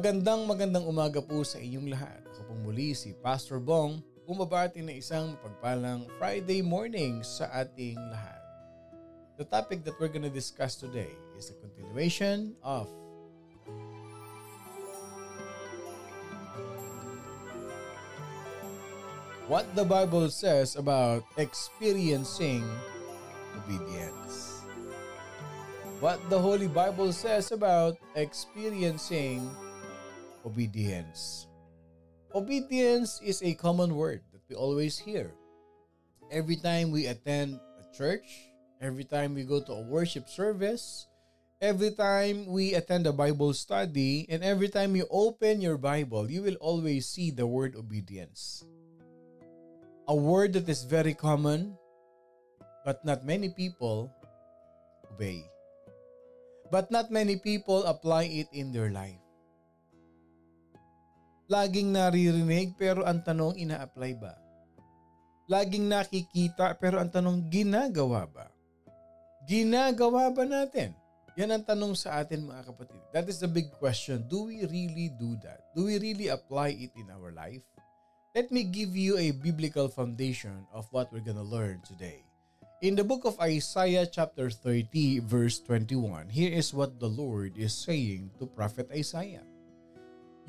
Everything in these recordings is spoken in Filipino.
Magandang umaga po sa inyong lahat. Ako pong muli si Pastor Bong, bumabati na isang mapagpalang Friday morning sa ating lahat. The topic that we're gonna discuss today is a continuation of what the Bible says about experiencing obedience. What the Holy Bible says about experiencing obedience. Obedience is a common word that we always hear. Every time we attend a church, every time we go to a worship service, every time we attend a Bible study, and every time you open your Bible, you will always see the word obedience. A word that is very common, but not many people obey. But not many people apply it in their life. Laging naririnig pero ang tanong, ina-apply ba? Laging nakikita pero ang tanong, ginagawa ba? Ginagawa ba natin? Yan ang tanong sa atin mga kapatid. That is the big question. Do we really do that? Do we really apply it in our life? Let me give you a biblical foundation of what we're gonna learn today. In the book of Isaiah chapter 30 verse 21, here is what the Lord is saying to Prophet Isaiah.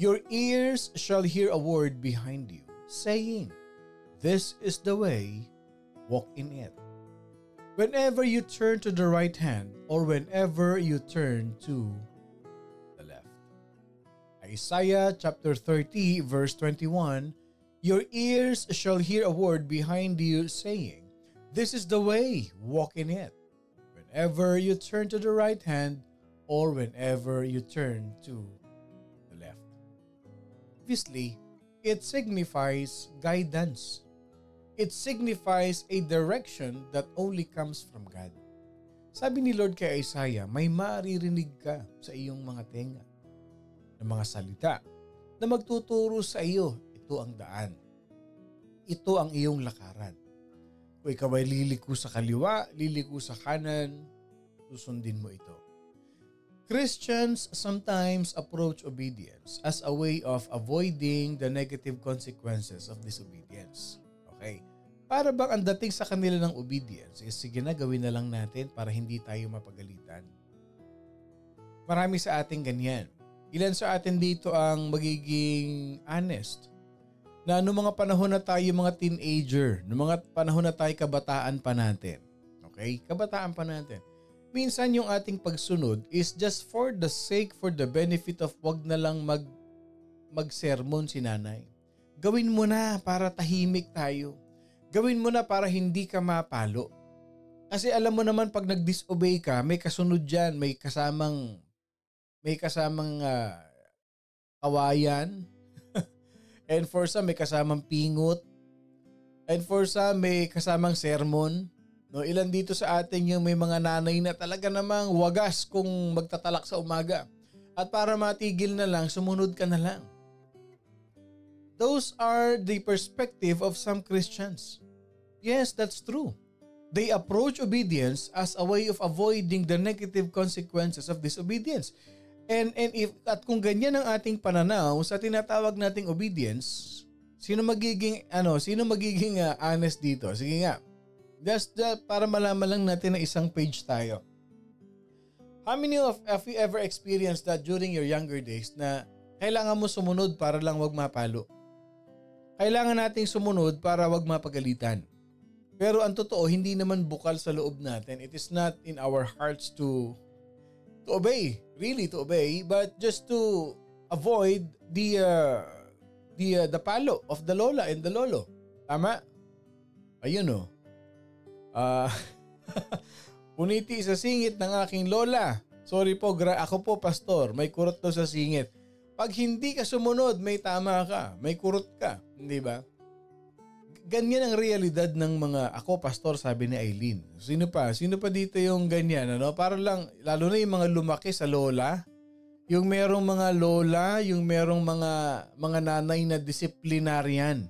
Your ears shall hear a word behind you, saying, this is the way, walk in it. Whenever you turn to the right hand, or whenever you turn to the left. Isaiah chapter 30 verse 21, your ears shall hear a word behind you, saying, this is the way, walk in it. Whenever you turn to the right hand, or whenever you turn to the left. Obviously, it signifies guidance. It signifies a direction that only comes from God. Sabi ni Lord kay Isaiah, may maririnig ka sa iyong mga tenga ng mga salita na magtuturo sa iyo, ito ang daan. Ito ang iyong lakaran. Kung ikaw ay liliko sa kaliwa, liliko sa kanan, susundin mo ito. Christians sometimes approach obedience as a way of avoiding the negative consequences of disobedience. Okay? Para bang ang dating sa kanila ng obedience is sige na gawin na lang natin para hindi tayo mapagalitan. Marami sa atin ganyan. Ilan sa atin dito ang magiging honest? Na noong mga panahon na tayo mga teenager, noong mga panahon na tayo kabataan pa natin. Okay? Kabataan pa natin. Minsan yung ating pagsunod is just for the sake, for the benefit of wag na lang mag-sermon si nanay. Gawin mo na para tahimik tayo. Gawin mo na para hindi ka mapalo. Kasi alam mo naman pag nag-disobey ka, may kasunod dyan, may kasamang kawayan. And for some, may kasamang pingot. And for some, may kasamang sermon. No, ilan dito sa atin yung may mga nanay na talaga namang wagas kung magtatalak sa umaga. At para matigil na lang, sumunod ka na lang. Those are the perspective of some Christians. Yes, that's true. They approach obedience as a way of avoiding the negative consequences of disobedience. And kung ganyan ang ating pananaw sa tinatawag nating obedience, sino magiging honest dito? Sige nga. Just para malaman lang natin na isang page tayo. How many of you ever experienced that during your younger days na kailangan mo sumunod para lang wag mapalo? Kailangan nating sumunod para wag mapagalitan. Pero ang totoo, hindi naman bukal sa loob natin. It is not in our hearts to obey, really to obey, but just to avoid the palo of the lola and the lolo. Tama? Ayun o. Puniti sa singit ng aking lola. Sorry po, ako po pastor, may kurot daw sa singit. Pag hindi ka sumunod, may tama ka, may kurot ka, hindi ba? Ganyan ang realidad ng mga ako pastor, sabi ni Aileen. Sino pa dito yung ganyan, ano? Para lang, lalo na yung mga lumaki sa lola, yung merong mga lola, yung merong mga nanay na disciplinarian.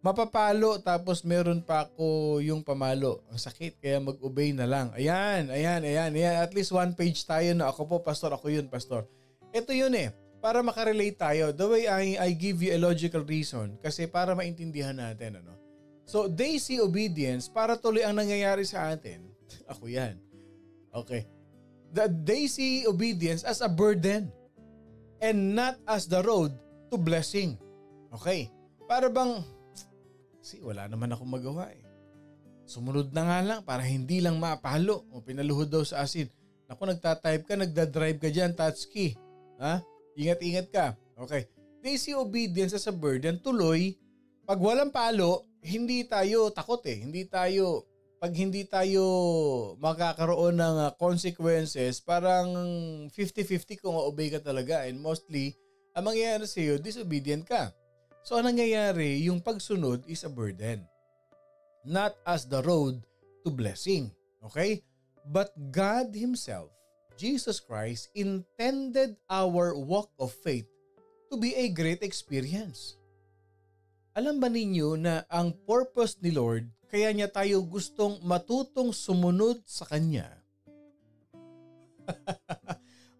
Mapapalo tapos meron pa ako yung pamalo. Ang sakit kaya mag-obey na lang. Ayan. At least one page tayo na ako po pastor, ako yun pastor. Ito yun eh. para makarelate tayo, the way I give you a logical reason kasi para maintindihan natin. So they see obedience para tuloy ang nangyayari sa atin. Ako yan. Okay. They see obedience as a burden and not as the road to blessing. Okay. Para bang, wala naman akong magawa eh. Sumunod na nga lang para hindi lang mapalo o pinaluhod daw sa asin. Naku, nagtatype ka, nagdadrive ka dyan, touch key. Ha? Ingat-ingat ka. Okay. They see obedience as a burden. Tuloy, pag walang palo, hindi tayo takot eh. Pag hindi tayo makakaroon ng consequences, parang 50-50 kung obey ka talaga. And mostly, ang mangyayari sa iyo, disobedient ka. So, ang nangyayari, yung pagsunod is a burden. Not as the road to blessing. Okay? But God Himself, Jesus Christ, intended our walk of faith to be a great experience. Alam ba ninyo na ang purpose ni Lord, kaya niya tayo gustong matutong sumunod sa Kanya?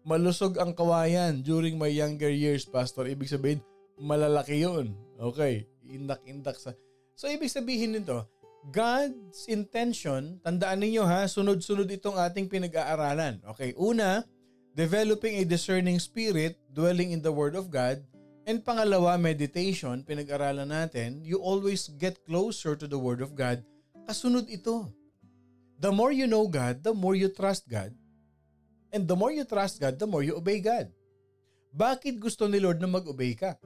Malusog ang kawayan during my younger years, Pastor. Ibig sabihin, malalaki yun. Okay, indak-indak sa... So, ibig sabihin nito, God's intention, tandaan ninyo ha, sunod-sunod itong ating pinag-aaralan. Okay, una, developing a discerning spirit, dwelling in the Word of God. And pangalawa, meditation, pinag-aralan natin, you always get closer to the Word of God. Kasunod ito. The more you know God, the more you trust God. And the more you trust God, the more you obey God. Bakit gusto ni Lord na mag-obey ka?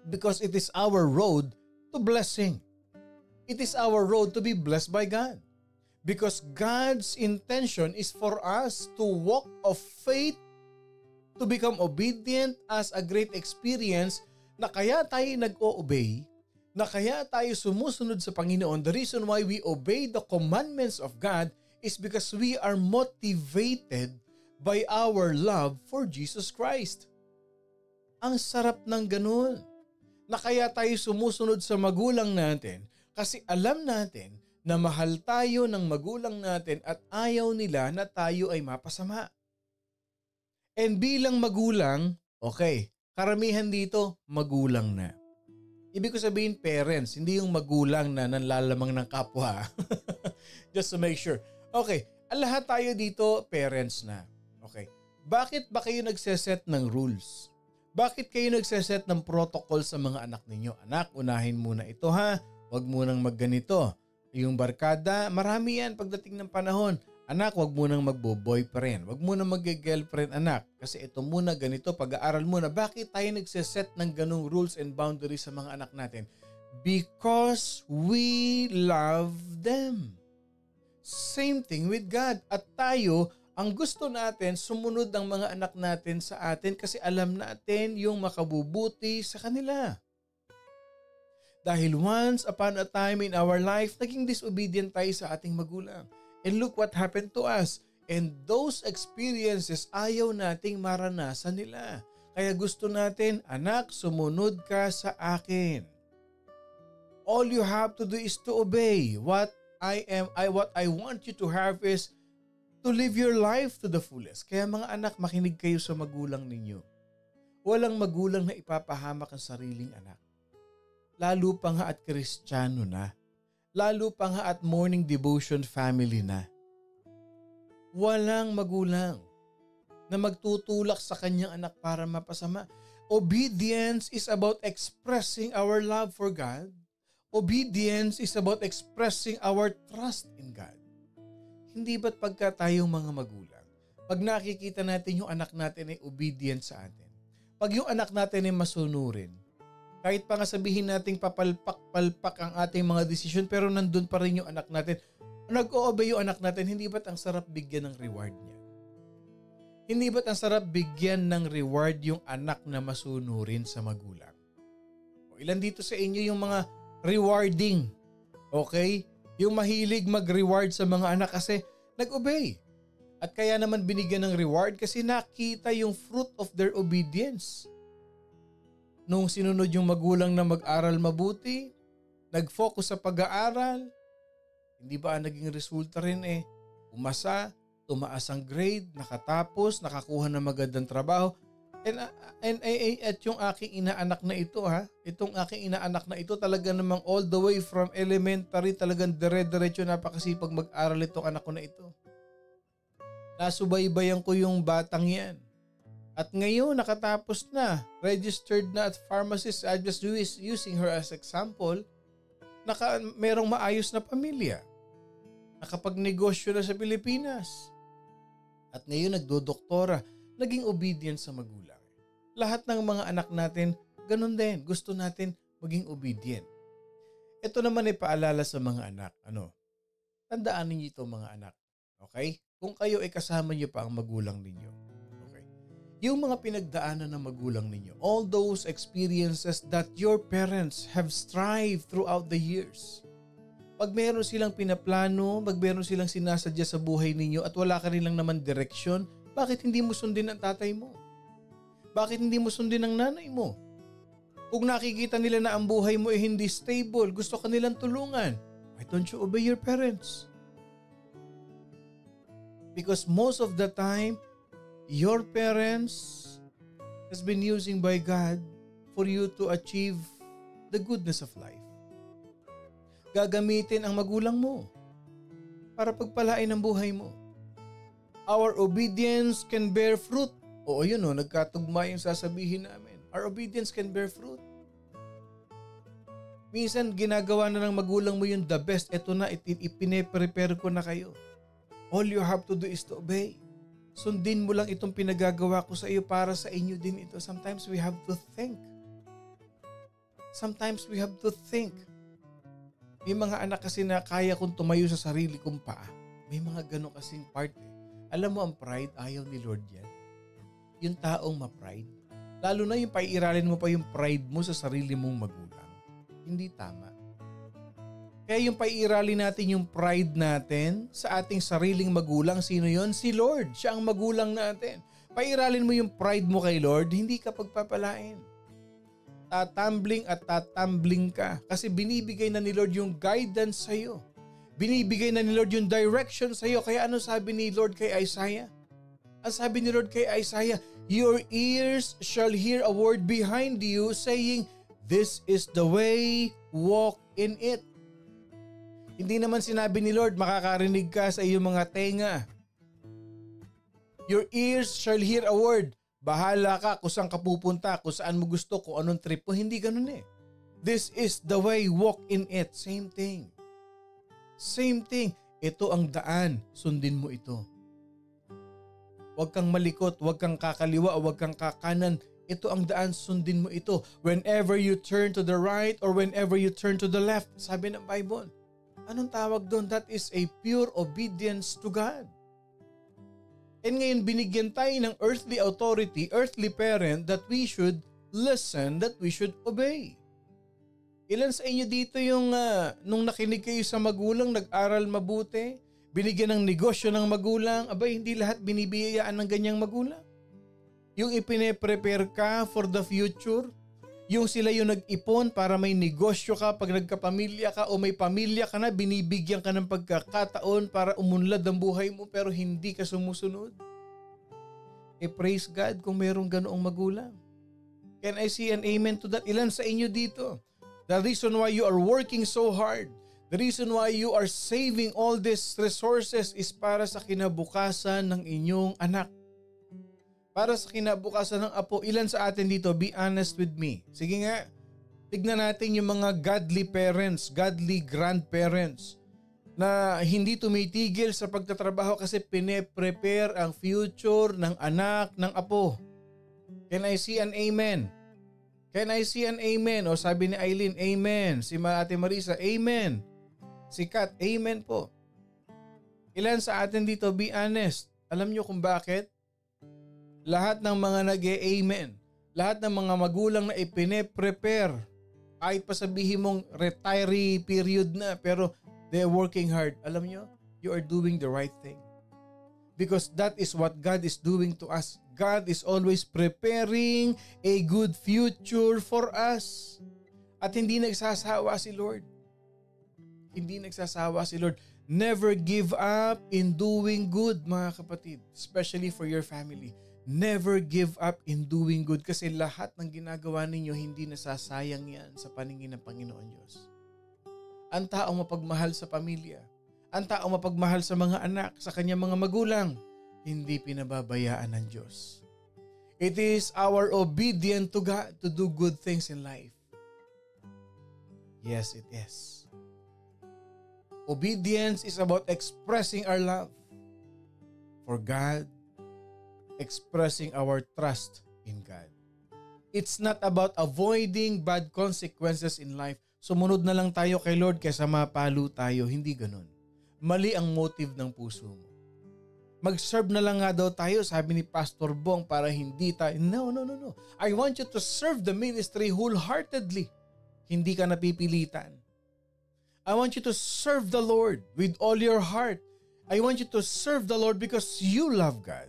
Because it is our road to blessing. It is our road to be blessed by God. Because God's intention is for us to walk of faith, to become obedient as a great experience na kaya tayo nag-o-obey, na kaya tayo sumusunod sa Panginoon. The reason why we obey the commandments of God is because we are motivated by our love for Jesus Christ. Ang sarap ng ganun. Na kaya tayo sumusunod sa magulang natin kasi alam natin na mahal tayo ng magulang natin at ayaw nila na tayo ay mapasama. And bilang magulang, okay, karamihan dito magulang na. Ibig ko sabihin parents, hindi yung magulang na nanlalamang ng kapwa. Just to make sure. Okay, lahat tayo dito parents na. Okay, bakit ba kayo nagseset ng rules? Bakit kayo nagseset ng protocol sa mga anak ninyo? Anak, unahin muna ito ha. Huwag munang magganito. Yung barkada, marami yan pagdating ng panahon. Anak, huwag munang magbo-boyfriend. Huwag munang mag-girlfriend, anak. Kasi ito muna, ganito, pag-aaral muna. Bakit tayo nagseset ng ganung rules and boundaries sa mga anak natin? Because we love them. Same thing with God. At tayo, ang gusto natin, sumunod ang mga anak natin sa atin kasi alam natin yung makabubuti sa kanila. Dahil once upon a time in our life, naging disobedient tayo sa ating magulang. And look what happened to us. And those experiences, ayaw nating maranasan nila. Kaya gusto natin, anak, sumunod ka sa akin. All you have to do is to obey. What I want you to have is to live your life to the fullest. Kaya mga anak, makinig kayo sa magulang ninyo. Walang magulang na ipapahamak ang sariling anak. Lalo pa nga at Kristiyano na. Lalo pa nga at morning devotion family na. Walang magulang na magtutulak sa kanyang anak para mapasama. Obedience is about expressing our love for God. Obedience is about expressing our trust in God. Hindi ba't pagka tayong mga magulang, pag nakikita natin yung anak natin ay obedient sa atin, pag yung anak natin ay masunurin, kahit pa nga sabihin nating papalpak-palpak ang ating mga desisyon pero nandun pa rin yung anak natin, nag-o-obey yung anak natin, hindi ba't ang sarap bigyan ng reward niya? Hindi ba't ang sarap bigyan ng reward yung anak na masunurin sa magulang? O ilan dito sa inyo yung mga rewarding, okay? Yung mahilig mag-reward sa mga anak kasi nag-obey. At kaya naman binigyan ng reward kasi nakita yung fruit of their obedience. Nung sinunod yung magulang na mag-aral mabuti, nag-focus sa pag-aaral, hindi ba ang naging resulta rin umasa, tumaas ang grade, nakatapos, nakakuha ng magandang trabaho. At yung aking inaanak na ito itong aking inaanak na ito talaga namang all the way from elementary talagang dire-diretso napakasipag mag-aral itong anak ko na ito. Nasubaybayan ko yung batang yan. At ngayon nakatapos na, registered na at pharmacist. I'm just using her as example. Merong maayos na pamilya. Nakapagnegosyo na sa Pilipinas. At ngayon nagdodoktora, naging obedient sa magulang. Lahat ng mga anak natin, ganun din. Gusto natin maging obedient. Ito naman ay paalala sa mga anak. Tandaan ninyo ito mga anak. Okay? Kung kayo ay kasama niyo pa ang magulang ninyo. Okay? Yung mga pinagdaanan ng magulang ninyo, all those experiences that your parents have strived throughout the years. Pag meron silang pinaplano, pag meron silang sinasadya sa buhay ninyo at wala ka rin lang naman direksyon, bakit hindi mo sundin ang tatay mo? Bakit hindi mo sundin ang nanay mo? Kung nakikita nila na ang buhay mo ay hindi stable, gusto ka nilang tulungan, why don't you obey your parents? Because most of the time, your parents has been using by God for you to achieve the goodness of life. Gagamitin ang magulang mo para pagpalain ang buhay mo. Our obedience can bear fruit. Oo yun nagkatugma yung sasabihin namin. Our obedience can bear fruit. Minsan ginagawa na ng magulang mo yung the best. Ito na, ipine-prepare ko na kayo. All you have to do is to obey. Sundin mo lang itong pinagagawa ko sa iyo para sa inyo din ito. Sometimes we have to think. May mga anak kasi na kaya kong tumayo sa sarili kong paa. May mga gano'n kasing part Alam mo ang pride, ayaw ni Lord yan. Yung taong ma-pride. Lalo na yung paiiralin mo pa yung pride mo sa sarili mong magulang. Hindi tama. Kaya yung paiiralin natin yung pride natin sa ating sariling magulang. Sino yon? Si Lord. Siya ang magulang natin. Pairalin mo yung pride mo kay Lord, hindi ka pagpapalain. Tatambling at tatambling ka kasi binibigay na ni Lord yung guidance sa iyo. Binibigay na ni Lord yung direction sa iyo. Kaya ano sabi ni Lord kay Isaiah? Ang sabi ni Lord kay Isaiah, your ears shall hear a word behind you saying, this is the way, walk in it. Hindi naman sinabi ni Lord, makakarinig ka sa iyong mga tenga. Your ears shall hear a word. Bahala ka kung saan ka pupunta, kung saan mo gusto, kung anong trip mo. Hindi ganun eh. This is the way, walk in it. Same thing. Same thing. Ito ang daan, sundin mo ito. Huwag kang malikot, huwag kang kakaliwa, huwag kang kakanan. Ito ang daan, sundin mo ito. Whenever you turn to the right or whenever you turn to the left, sabi ng Bible. Anong tawag doon? That is a pure obedience to God. And ngayon binigyan tayo ng earthly authority, earthly parent that we should listen, that we should obey. Ilan sa inyo dito yung nung nakinig kayo sa magulang, nag-aral mabuti, binigyan ng negosyo ng magulang, abay hindi lahat binibiyayaan ng ganyang magulang. Yung ipine-prepare ka for the future, yung sila yung nag-ipon para may negosyo ka pag nagkapamilya ka o may pamilya ka na, binibigyan ka ng pagkakataon para umunlad ang buhay mo pero hindi ka sumusunod. Praise God kung mayroong ganoong magulang. Can I see an amen to that? Ilan sa inyo dito? The reason why you are working so hard, the reason why you are saving all these resources is para sa kinabukasan ng inyong anak. Para sa kinabukasan ng apo. Ilan sa atin dito, be honest with me. Sige nga, tignan natin yung mga godly parents, godly grandparents na hindi tumitigil sa pagtatrabaho kasi pine-prepare ang future ng anak, ng apo. Can I see an amen? Can I see an amen? O sabi ni Eileen, amen. Si Ate Marisa, amen. Si Kat, amen po. Ilan sa atin dito, be honest. Alam nyo kung bakit? Lahat ng mga nag-e-amen, lahat ng mga magulang na ipine-prepare, kahit pa sabihin mong retiree period na, pero they're working hard. Alam nyo, you are doing the right thing. Because that is what God is doing to us. God is always preparing a good future for us. At hindi nagsasawa si Lord. Hindi nagsasawa si Lord. Never give up in doing good, mga kapatid. Especially for your family. Never give up in doing good kasi lahat ng ginagawa ninyo hindi nasasayang yan sa paningin ng Panginoon Diyos. Ang taong mapagmahal sa pamilya, ang taong mapagmahal sa mga anak, sa kanyang mga magulang, hindi pinababayaan ng Diyos. It is our obedience to God to do good things in life. Yes, it is. Obedience is about expressing our love for God, expressing our trust in God. It's not about avoiding bad consequences in life. Sumunod na lang tayo kay Lord kaysa mapalo tayo. Hindi ganun. Mali ang motive ng puso mo. Mag-serve na lang nga daw tayo, sabi ni Pastor Bong, para hindi tayo. No. I want you to serve the ministry wholeheartedly. Hindi ka napipilitan. I want you to serve the Lord with all your heart. I want you to serve the Lord because you love God.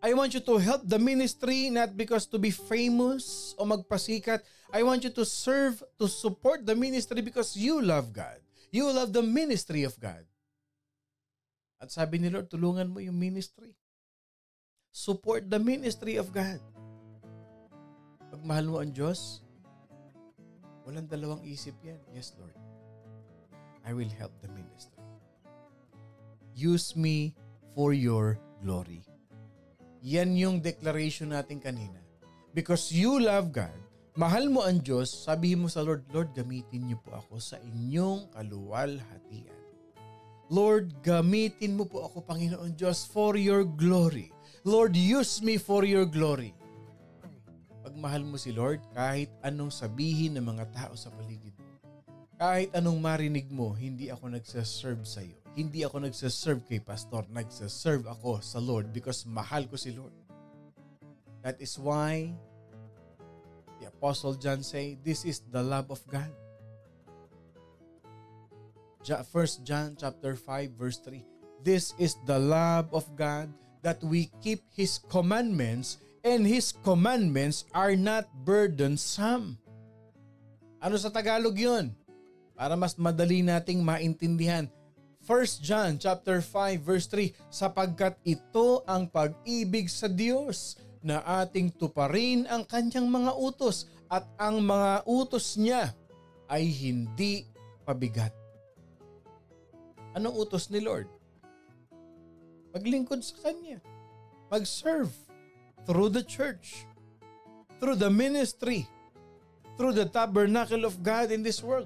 I want you to help the ministry not because to be famous o magpasikat. I want you to serve, to support the ministry because you love God. You love the ministry of God. At sabi ni Lord, tulungan mo yung ministry. Support the ministry of God. Pag mahal mo ang Diyos, walang dalawang isip yan. Yes, Lord. I will help the ministry. Use me for your glory. Yan yung declaration natin kanina. Because you love God, mahal mo ang Diyos, sabihin mo sa Lord, Lord, gamitin niyo po ako sa inyong kaluwalhatian. Lord, gamitin mo po ako, Panginoon Diyos, for your glory. Lord, use me for your glory. Pag mahal mo si Lord, kahit anong sabihin ng mga tao sa paligid mo, kahit anong marinig mo, hindi ako nagsaserve sa iyo. Hindi ako nagsaserve kay pastor. Nagsaserve ako sa Lord because mahal ko si Lord. That is why the Apostle John say, this is the love of God. 1 John chapter 5 verse 3. This is the love of God, that we keep His commandments, and His commandments are not burdensome. Ano sa Tagalog yun? Para mas madali nating maintindihan. 1 John chapter 5 verse 3, sapagkat ito ang pag-ibig sa Diyos, na ating tuparin ang kanyang mga utos, at ang mga utos niya ay hindi pabigat. Anong utos ni Lord? Maglingkod sa Kanya. Mag-serve through the church, through the ministry, through the tabernacle of God in this world.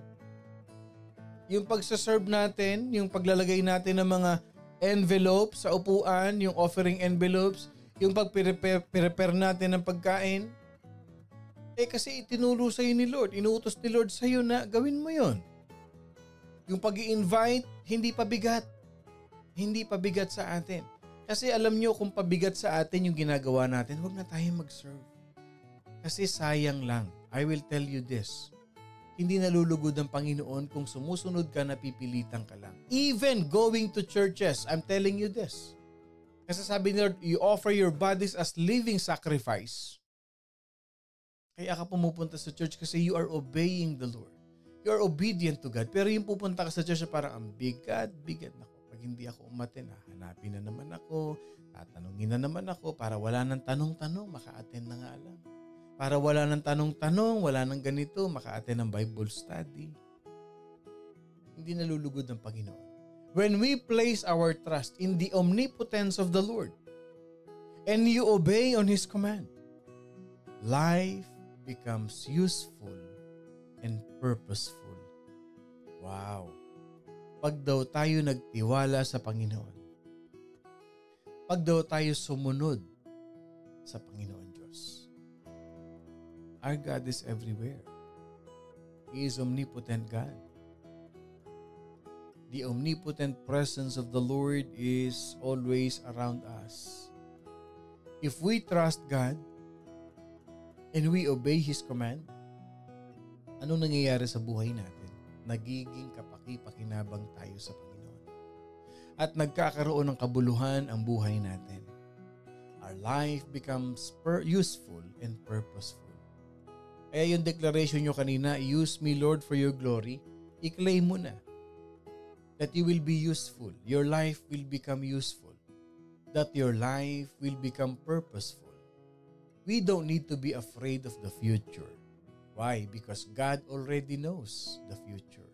Yung pagsaserve natin, yung paglalagay natin ng mga envelopes sa upuan, yung offering envelopes, yung pag-prepare natin ng pagkain, kasi itinulo sa'yo ni Lord, inuutos ni Lord sa'yo na gawin mo yon. Yung pag-i-invite, hindi pabigat. Hindi pabigat sa atin. Kasi alam nyo, kung pabigat sa atin yung ginagawa natin, huwag na tayo mag-serve. Kasi sayang lang. I will tell you this. Hindi nalulugod ang Panginoon kung sumusunod ka, napipilitan ka lang. Even going to churches, I'm telling you this. Kasi sabi ni Lord, you offer your bodies as living sacrifice. Kaya ka pumupunta sa church kasi you are obeying the Lord. You are obedient to God. Pero yung pupunta ka sa church, parang ang bigat. Nako, pag hindi ako umaten, hanapin na naman ako, tatanungin na naman ako, para wala nang tanong-tanong, maka-attend na nga lang. Para wala nang tanong-tanong, wala nang ganito, maka-attend ng Bible study. Hindi nalulugod ng Panginoon. When we place our trust in the omnipotence of the Lord and you obey on His command, life becomes useful and purposeful. Wow! Pag daw tayo nagtiwala sa Panginoon, pag daw tayo sumunod sa Panginoon Diyos. Our God is everywhere. He is omnipotent God. The omnipotent presence of the Lord is always around us. If we trust God and we obey His command, anong nangyayari sa buhay natin? Nagiging kapaki-pakinabang tayo sa Panginoon. At nagkakaroon ng kabuluhan ang buhay natin. Our life becomes useful and purposeful. Kaya yung declaration nyo kanina, use me Lord for your glory, i-claim mo na. that you will be useful. Your life will become useful. That your life will become purposeful. We don't need to be afraid of the future. Why? Because God already knows the future.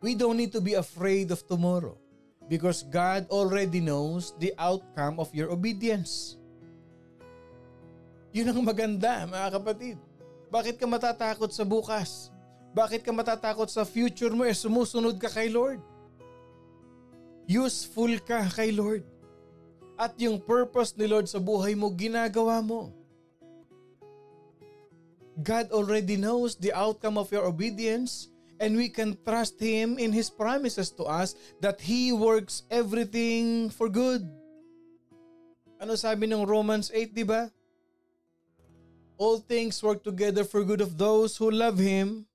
We don't need to be afraid of tomorrow because God already knows the outcome of your obedience. Yun ang maganda, mga kapatid. Bakit ka matatakot sa bukas? Bakit ka matatakot sa future mo sumusunod ka kay Lord? Useful ka kay Lord. At yung purpose ni Lord sa buhay mo, ginagawa mo. God already knows the outcome of your obedience and we can trust Him in His promises to us that He works everything for good. Ano sabi ng Romans 8, di ba? All things work together for good of those who love Him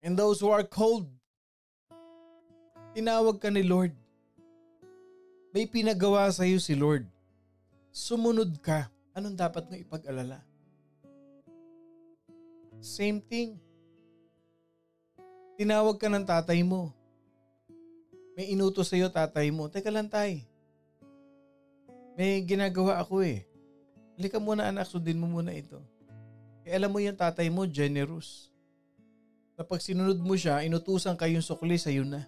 and those who are called. Tinawag ka ni Lord. May pinagawa sa iyo si Lord. Sumunod ka. Anong dapat mo ipag-alala? Same thing. Tinawag ka ng tatay mo. May inutos sa iyo tatay mo. Teka lang tay. May ginagawa ako eh. Halika muna anak, sundin mo muna ito. Alam mo yung tatay mo, generous. Na pag sinunod mo siya, inutusan kayong sukli sa'yo na.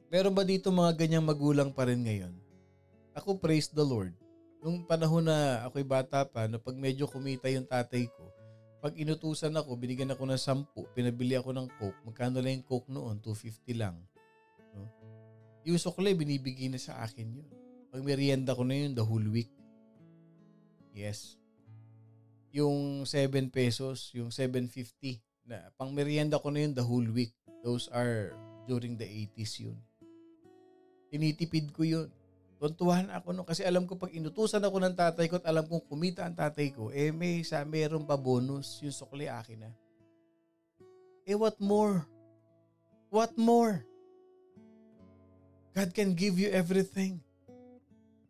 Meron ba dito mga ganyang magulang pa rin ngayon? Ako, praise the Lord. Nung panahon na ako'y bata pa, na pag medyo kumita yung tatay ko, pag inutusan ako, binigyan ako ng 10, pinabili ako ng Coke. Magkano lang yung Coke noon? 250 lang. No? Yung sukli, binibigay na sa akin yun. Pag merienda ko na yun, the whole week. Yes. Yung 7 pesos, yung 7.50 na pang merienda ko na yun the whole week. Those are during the 80s yun. Tinitipid ko yun. Tuntuhan ako no kasi alam ko pag inutusan ako ng tatay ko at alam kong kumita ang tatay ko, meron pa bonus, yung sukli akin na. What more? What more? God can give you everything.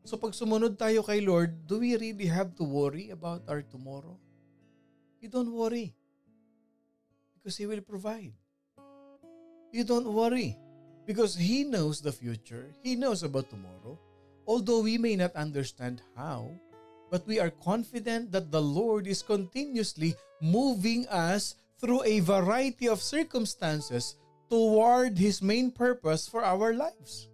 So pag sumunod tayo kay Lord, do we really have to worry about our tomorrow? You don't worry. Because He will provide. You don't worry. Because He knows the future. He knows about tomorrow. Although we may not understand how, but we are confident that the Lord is continuously moving us through a variety of circumstances toward His main purpose for our lives.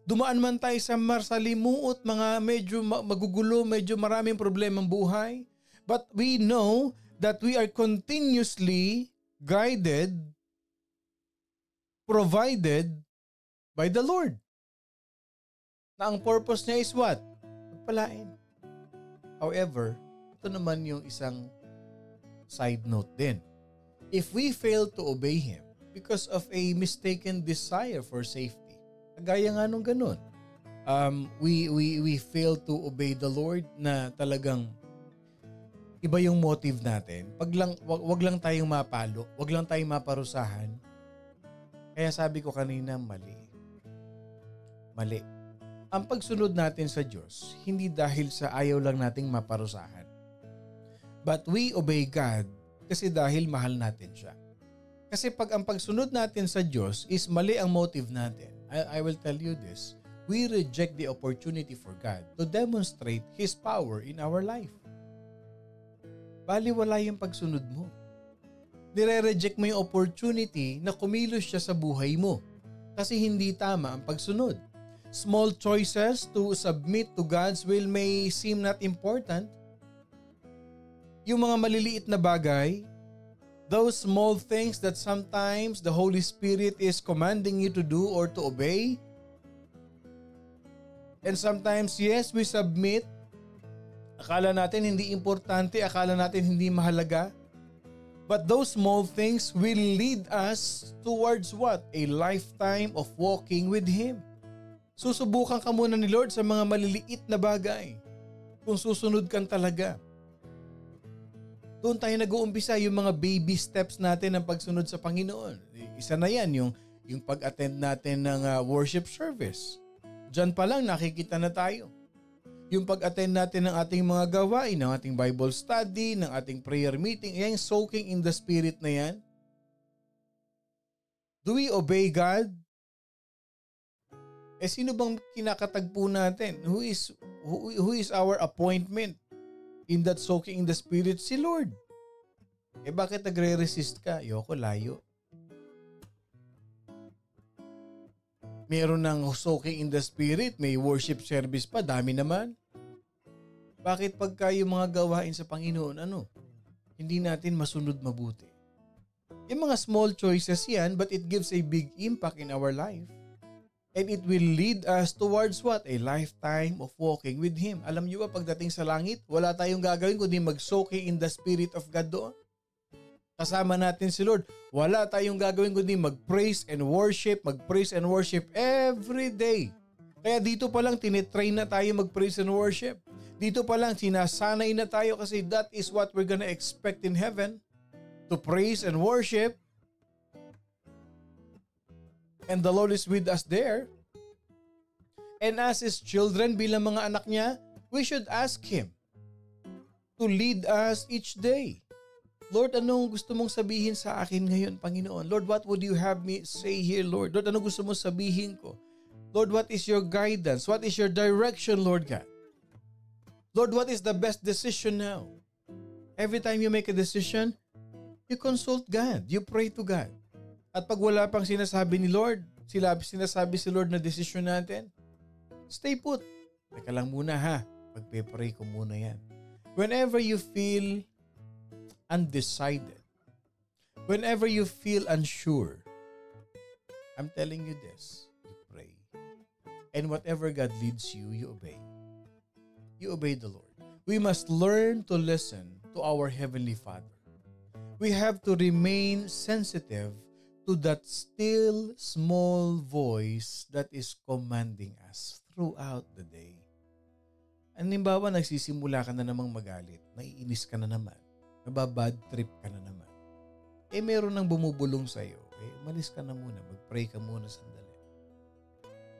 Dumaan man tayo sa marsalimuot, mga medyo magugulo, medyo maraming problemang buhay. But we know that we are continuously guided, provided by the Lord. Na ang purpose niya is what? Pagpalain. However, ito naman yung isang side note din. If we fail to obey Him because of a mistaken desire for safety, gaya nga nung ganun. We fail to obey the Lord na talagang iba yung motive natin. Wag lang tayong mapalo, wag lang tayong maparusahan. Kaya sabi ko kanina, mali. Mali. Ang pagsunod natin sa Diyos, hindi dahil sa ayaw lang nating maparusahan. But we obey God kasi dahil mahal natin siya. Kasi pag ang pagsunod natin sa Diyos is mali ang motive natin, I will tell you this, we reject the opportunity for God to demonstrate His power in our life. Baliwala yung pagsunod mo. Nire-reject mo yung opportunity na kumilos siya sa buhay mo kasi hindi tama ang pagsunod. Small choices to submit to God's will may seem not important. Yung mga maliliit na bagay, those small things that sometimes the Holy Spirit is commanding you to do or to obey. And sometimes, yes, we submit. Akala natin hindi importante, akala natin hindi mahalaga. But those small things will lead us towards what? A lifetime of walking with Him. Susubukan ka muna ni Lord sa mga maliliit na bagay. Kung susunod kang talaga. Doon tayo nag-uumpisa yung mga baby steps natin ng pagsunod sa Panginoon. Isa na yan, yung pag-attend natin ng worship service. Diyan pa lang nakikita na tayo. Yung pag-attend natin ng ating mga gawain, ng ating Bible study, ng ating prayer meeting, yung soaking in the Spirit na yan. Do we obey God? Sino bang kinakatagpo natin? Who is our appointment in that soaking in the Spirit? Si Lord. Bakit nagre-resist ka? Ayoko, layo. Meron ng soaking in the Spirit, may worship service pa, dami naman. Bakit pagka yung mga gawain sa Panginoon, hindi natin masunod mabuti? Yung mga small choices yan, but it gives a big impact in our life. And it will lead us towards what? A lifetime of walking with Him. Alam niyo ba, pagdating sa langit, wala tayong gagawin kundi mag-soaking in the Spirit of God doon. Kasama natin si Lord. Wala tayong gagawin kundi mag-praise and worship every day. Kaya dito pa lang tinitrain na tayo mag-praise and worship. Dito pa lang sinasanay na tayo kasi that is what we're gonna expect in heaven. To praise and worship. And the Lord is with us there. And as His children, bilang mga anak niya, we should ask Him to lead us each day. Lord, anong gusto mong sabihin sa akin ngayon, Panginoon? Lord, what would you have me say here, Lord? Lord, anong gusto mong sabihin ko? Lord, what is your guidance? What is your direction, Lord God? Lord, what is the best decision now? Every time you make a decision, you consult God. You pray to God. At pag wala pang sinasabi ni Lord, sinasabi si Lord na desisyon natin, stay put. Teka lang muna ha, magpe-pray ko muna yan. Whenever you feel undecided, whenever you feel unsure, I'm telling you this, you pray. And whatever God leads you, you obey. You obey the Lord. We must learn to listen to our Heavenly Father. We have to remain sensitive to that still small voice that is commanding us throughout the day. Halimbawa, nagsisimula ka na namang magalit, naiinis ka na naman, nababad trip ka na naman. Meron nang bumubulong sa'yo, umalis ka na muna, mag-pray ka muna sandali.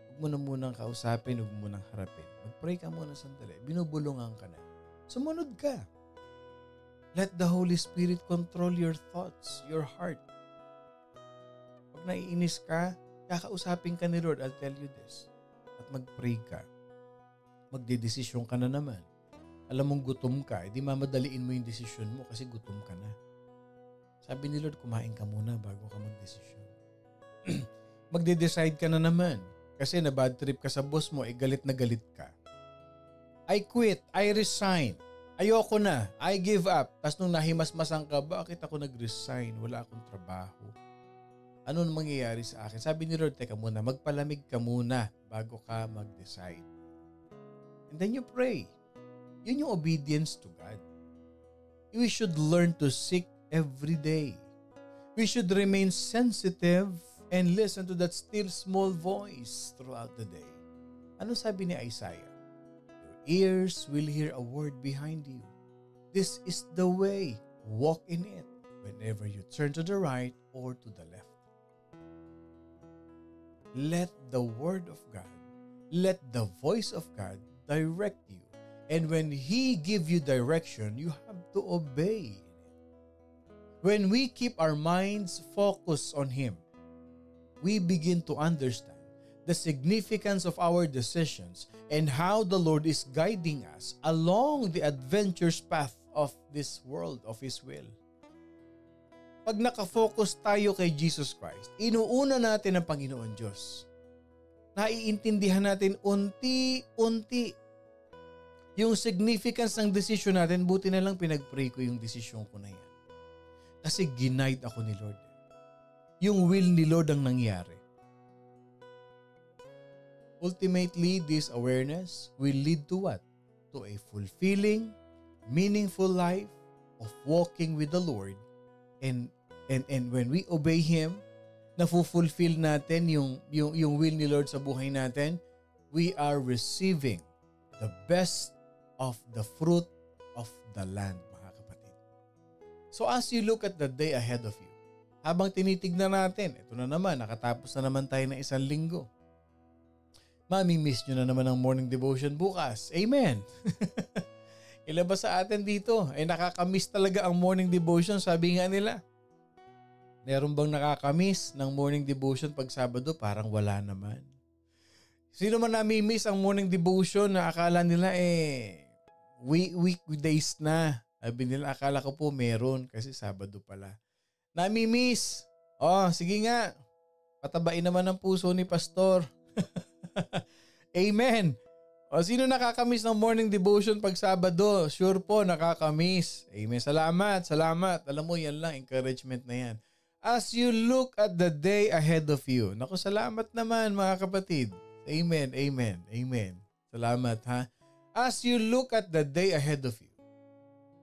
Huwag mo na munang kausapin, huwag mo nang harapin. Mag-pray ka muna sandali, binubulungan ka na. Sumunod ka. Let the Holy Spirit control your thoughts, your heart. Pag naiinis ka, kakausapin ka ni Lord, I'll tell you this. At mag-pray ka. Magdedesisyon ka na naman. Alam mong gutom ka, edi mamadaliin mo yung desisyon mo kasi gutom ka na. Sabi ni Lord, kumain ka muna bago ka magdesisyon. Magde-decide ka na naman kasi na bad trip ka sa boss mo, galit na galit ka. I quit, I resign. Ayoko na, I give up. Tapos nung nahimasmasan ka, bakit ako nag-resign? Wala akong trabaho. Ano nang mangyayari sa akin? Sabi ni Lord, teka muna, magpalamig ka muna bago ka mag-decide. And then you pray. Yun yung obedience to God. We should learn to seek every day. We should remain sensitive and listen to that still small voice throughout the day. Ano sabi ni Isaiah? Your ears will hear a word behind you. This is the way. Walk in it whenever you turn to the right or to the left. Let the word of God, let the voice of God direct you. And when He give you direction, you have to obey in it. When we keep our minds focused on Him, we begin to understand the significance of our decisions and how the Lord is guiding us along the adventurous path of this world, of His will. Pag nakafocus tayo kay Jesus Christ, inuuna natin ang Panginoon Diyos. Naiintindihan natin unti-unti yung significance ng desisyon natin. Buti na lang pinag-pray ko yung desisyon ko na yan. Kasi ginaid ako ni Lord. Yung will ni Lord ang nangyari. Ultimately, this awareness will lead to what? To a fulfilling, meaningful life of walking with the Lord. And when we obey Him, na-fulfill natin yung will ni Lord sa buhay natin, we are receiving the best of the fruit of the land, mga kapatid. So as you look at the day ahead of you, habang tinitignan natin, ito na naman, nakatapos na naman tayo ng isang linggo. Mami-miss nyo na naman ang morning devotion bukas. Amen! Ilan ba sa atin dito ay nakakamiss talaga ang morning devotion, sabi nga nila. Meron bang nakakamiss ng morning devotion pag Sabado? Parang wala naman. Sino man nami-miss ang morning devotion na akala nila weekdays na. Sabi nila akala ko po meron kasi Sabado pala. Nami-miss. Sige nga. Patabain naman ang puso ni Pastor. Amen. Sino nakakamiss ng morning devotion pag Sabado? Sure po, nakakamiss. Amen. Salamat. Alam mo, yan lang, encouragement na yan. As you look at the day ahead of you. Naku, salamat naman mga kapatid. Amen. Salamat ha. As you look at the day ahead of you.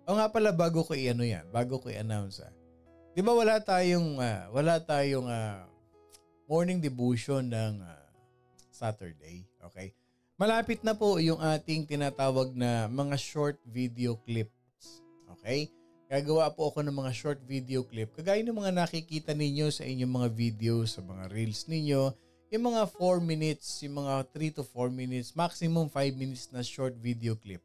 Nga pala, bago ko i-announce Di ba wala tayong morning devotion ng Saturday, okay? Malapit na po yung ating tinatawag na mga short video clips, okay? Gagawa po ako ng mga short video clip kagaya ng mga nakikita ninyo sa inyong mga videos, sa mga reels ninyo, yung mga 4 minutes, yung mga 3 to 4 minutes, maximum 5 minutes na short video clip.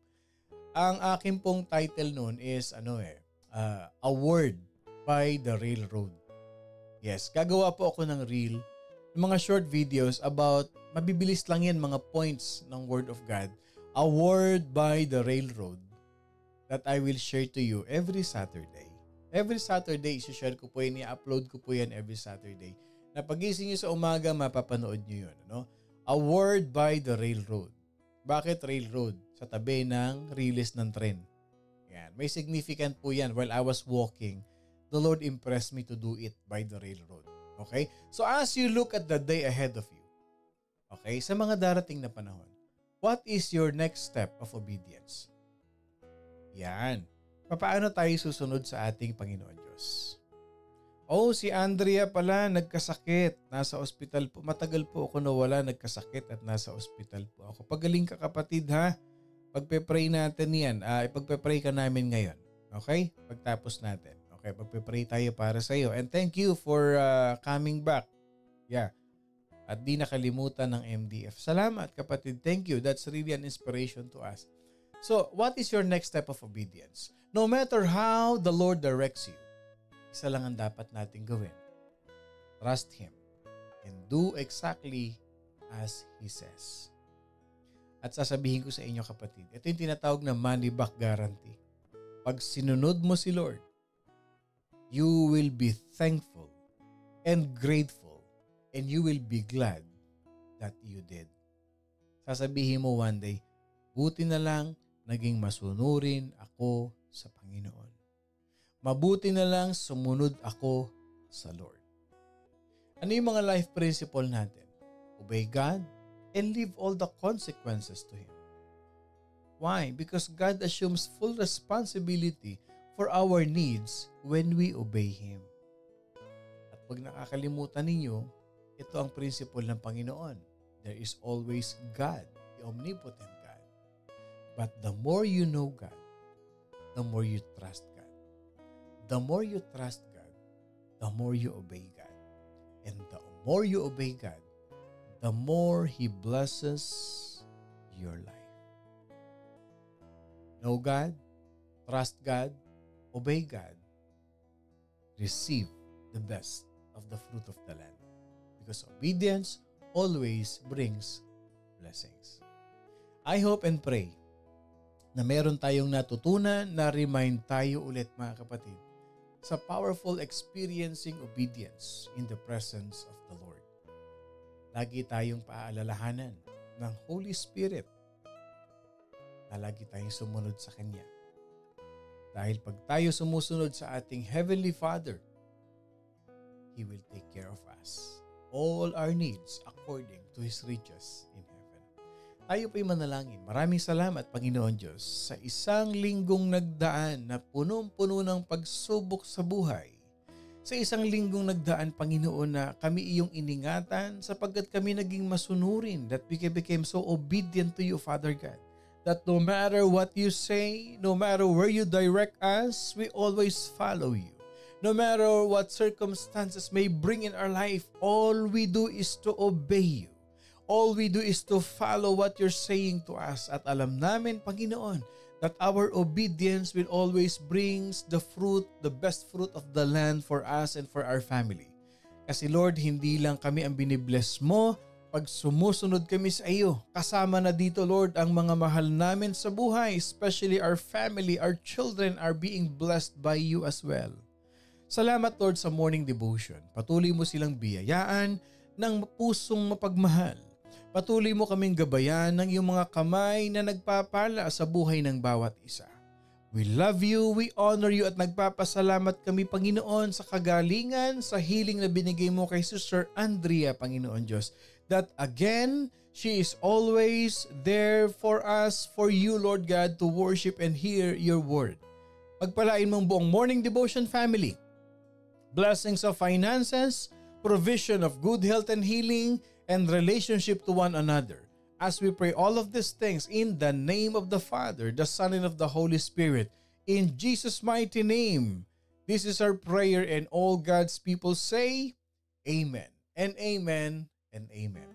Ang akin pong title noon is A Word by the Railroad. Yes, gagawa po ako ng reel, mga short videos about, mabibilis lang yan, mga points ng Word of God. A Word by the Railroad that I will share to you every Saturday. Every Saturday, isi-share ko po yan, i-upload ko po yan every Saturday. Na pagising nyo sa umaga, mapapanood nyo yun. A Word by the Railroad. Bakit railroad? Sa tabi ng riles ng tren. Yan. May significant po yan. While I was walking, the Lord impressed me to do it by the railroad. Okay? So as you look at the day ahead of you, okay, sa mga darating na panahon, what is your next step of obedience? Yan. Paano tayo susunod sa ating Panginoon Diyos? Si Andrea pala nagkasakit. Nasa ospital po. Matagal po ako nawala, nagkasakit at nasa ospital po ako. Pagaling ka kapatid ha. Pagpe-pray natin yan. Ipagpe-pray ka namin ngayon. Okay? Pagtapos natin. Okay, pagpe-pray tayo para sa iyo. And thank you for coming back. Yeah. At di nakalimutan ng MDF. Salamat kapatid. Thank you. That's really an inspiration to us. So, what is your next step of obedience? No matter how the Lord directs you, isa lang ang dapat natin gawin. Trust Him and do exactly as He says. At sasabihin ko sa inyo kapatid, ito yung tinatawag na money back guarantee. Pag sinunod mo si Lord, you will be thankful and grateful and you will be glad that you did. Sasabihin mo one day, buti na lang naging masunurin ako sa Panginoon. Mabuti na lang sumunod ako sa Lord. Ano yung mga life principle natin? Obey God and leave all the consequences to Him. Why? Because God assumes full responsibility for our needs when we obey Him. At pag nakakalimutan ninyo, ito ang principle ng Panginoon. There is always God, the omnipotent God. But the more you know God, the more you trust God. The more you trust God, the more you obey God. And the more you obey God, the more He blesses your life. Know God, trust God, obey God, receive the best of the fruit of the land. Because obedience always brings blessings. I hope and pray na meron tayong natutunan, na-remind tayo ulit mga kapatid sa powerful experiencing obedience in the presence of the Lord. Lagi tayong paaalalahanan ng Holy Spirit na lagi tayong sumunod sa Kanya. Dahil pag tayo sumusunod sa ating Heavenly Father, He will take care of us. All our needs according to His riches in heaven. Tayo po'y manalangin. Maraming salamat, Panginoon Diyos, sa isang linggong nagdaan na punong-puno ng pagsubok sa buhay. Sa isang linggong nagdaan, Panginoon, na kami iyong iningatan sapagkat kami naging masunurin, that we became so obedient to you, Father God. That no matter what you say, no matter where you direct us, we always follow you. No matter what circumstances may bring in our life, all we do is to obey you. All we do is to follow what you're saying to us. At alam namin, Panginoon, that our obedience will always brings the fruit, the best fruit of the land for us and for our family. Kasi Lord, hindi lang kami ang binibless mo pag sumusunod kami sa iyo. Kasama na dito Lord ang mga mahal namin sa buhay, especially our family, our children are being blessed by you as well. Salamat Lord sa morning devotion. Patuloy mo silang biyayaan ng pusong mapagmahal. Patuloy mo kaming gabayan ng iyong mga kamay na nagpapala sa buhay ng bawat isa. We love you, we honor you at nagpapasalamat kami Panginoon sa kagalingan, sa healing na binigay mo kay Sister Andrea Panginoon Diyos. That again, she is always there for us, for you Lord God to worship and hear your word. Pagpalain mong buong morning devotion family. Blessings of finances, provision of good health and healing, and relationship to one another. As we pray all of these things in the name of the Father, the Son, and of the Holy Spirit, in Jesus' mighty name. This is our prayer and all God's people say, Amen and Amen and Amen.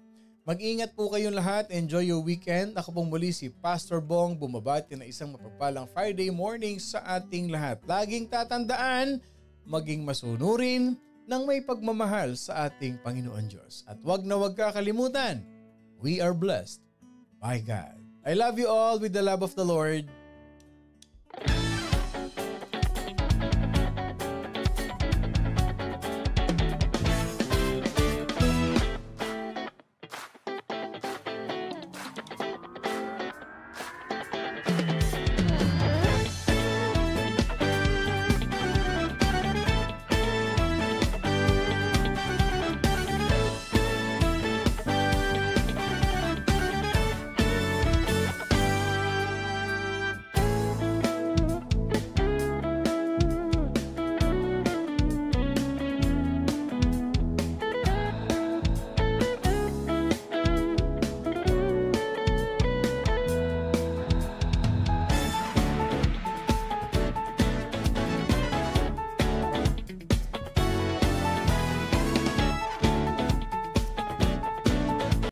Mag-ingat po kayong lahat. Enjoy your weekend. Ako pong muli si Pastor Bong, bumabati na isang mapagpalang Friday morning sa ating lahat. Laging tatandaan, maging masunurin ng may pagmamahal sa ating Panginoon Diyos. At wag na wag kakalimutan, we are blessed by God. I love you all with the love of the Lord.